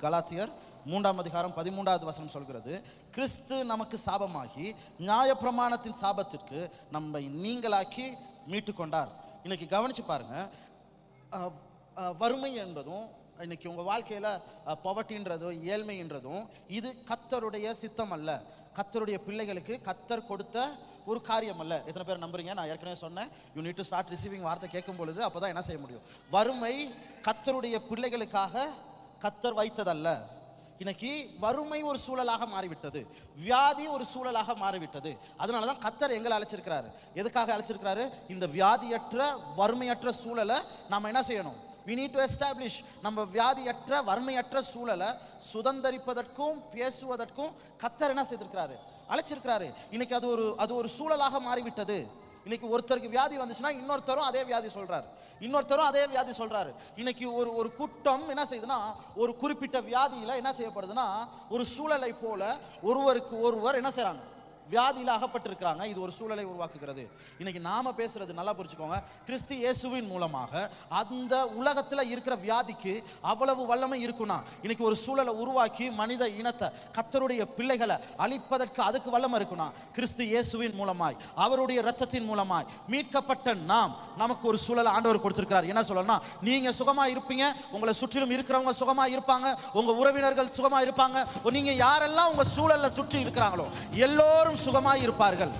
கலாத்தியர் 3:13 சொல்கிறது, கிறிஸ்து நமக்கு சாபமாகி நியாயப்பிரமாணத்தின் சாபத்திற்கு நம்மை நீங்களாக்கி மீட்டு கொண்டார். இன்னைக்கு கவனிச்சு பாருங்க, வறுமை என்பதும் இன்னைக்கு உங்க வாழ்க்கையில பவர்ட்டின்றதும் ஏழ்மைன்றதும் இது கர்த்தருடைய சித்தம் அல்ல. கர்த்தருடைய பிள்ளைகளுக்கு கர்த்தர் கொடுத்த ஒரு காரியம் அல்ல. எத்தனை பேர் நம்புறீங்க? நான் ஏற்கனவே சொன்னேன், you need to start receiving வார்த்தை கேட்கும் பொழுது அப்பதான் என்ன செய்ய முடியும். வறுமை கர்த்தருடைய பிள்ளைகளுக்காக கர்த்தர் வைத்ததல்ல. இன்னைக்கு வறுமை ஒரு சூழலாக மாறிவிட்டது, வியாதி ஒரு சூழலாக மாறிவிட்டது. அதனாலதான் கர்த்தர் எங்களை அழைச்சிருக்கிறாரு. எதுக்காக அழைச்சிருக்கிறாரு? இந்த வியாதியற்ற வறுமையற்ற சூழலை நாம என்ன செய்யணும்? we need to establish. நம்ம வியாதியற்ற வறுமையற்ற சூழலை சுதந்தரிப்பதற்கும் பேசுவதற்கும் கர்த்தர் என்ன செய்திருக்கிறாரு? அழைச்சிருக்கிறாரு. இன்னைக்கு அது ஒரு சூழலாக மாறிவிட்டது. இன்னைக்கு ஒருத்தருக்கு வியாதி வந்துச்சுன்னா இன்னொருத்தரும் அதே வியாதி சொல்றாரு. இன்னைக்கு ஒரு கூட்டம் என்ன செய்யுதுன்னா, ஒரு குறிப்பிட்ட வியாதியில என்ன செய்யப்படுதுன்னா, ஒரு சூழலை போல ஒருவருக்கு ஒருவர் என்ன செய்றாங்க? வியாதியில அகப்பட்டிருக்கிறாங்க. இது ஒரு சூழலை உருவாக்குகிறது. இன்னைக்கு நாம பேசுறது நல்லா புரிச்சுக்கோங்க, கிறிஸ்து இயேசுவின் மூலமாக அந்த உலகத்துல இருக்கிற வியாதிக்கு அவ்வளவு வல்லமை இருக்குன்னா, இன்னைக்கு ஒரு சூழலை உருவாக்கி மனித இனத்தை கர்த்தருடைய பிள்ளைகளை அழிப்பதற்கு அதுக்கு வல்லமை இருக்குன்னா, கிறிஸ்து இயேசுவின் மூலமாய் அவருடைய இரத்தத்தின் மூலமாய் மீட்கப்பட்ட நமக்கு ஒரு சூழலை ஆண்டவர் கொடுத்திருக்கிறார். என்ன சொல்லணும்னா, நீங்க சுகமா இருப்பீங்க, உங்களை சுற்றிலும் இருக்கிறவங்க சுகமா இருப்பாங்க, உங்க உறவினர்கள் சுகமா இருப்பாங்க, நீங்க யாரெல்லாம் உங்க சூழல்ல சுற்றி இருக்கிறாங்களோ எல்லோரும் சுகமாய் இருப்பார்கள்.